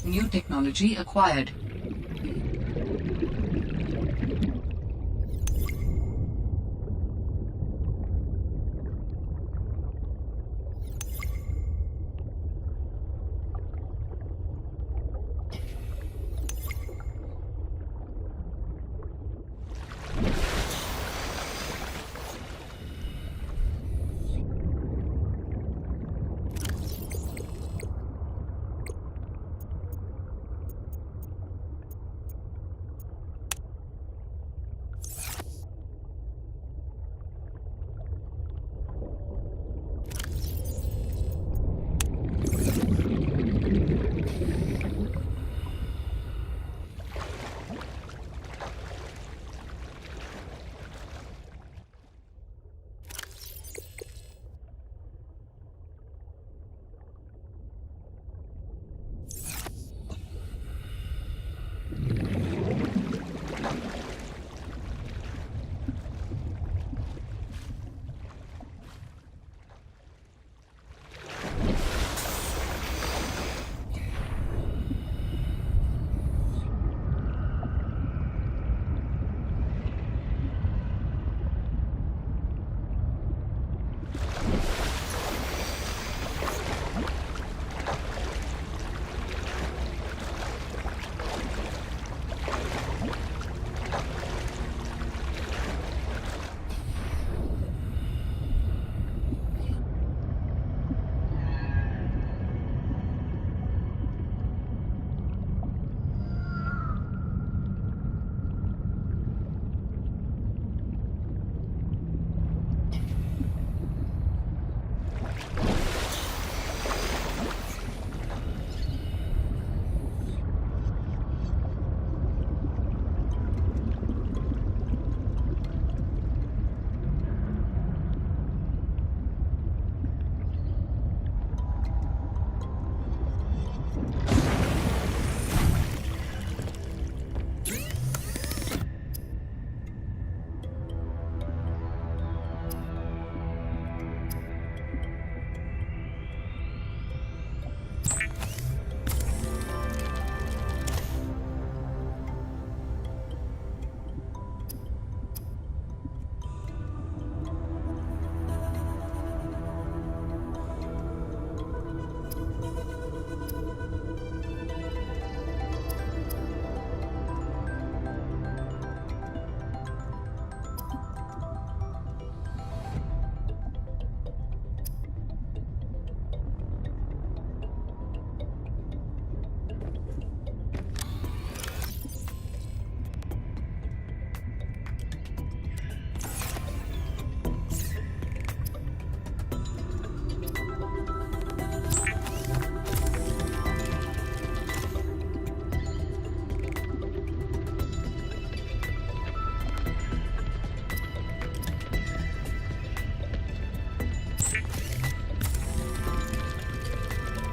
C: New technology acquired.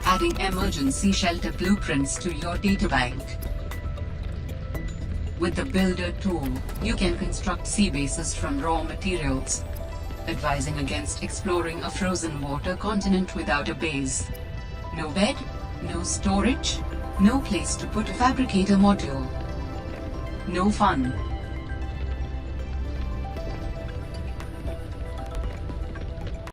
C: Adding emergency shelter blueprints to your databank. With the Builder tool, you can construct sea bases from raw materials. advising against exploring a frozen water continent without a base. No bed, no storage, no place to put a fabricator module. No fun.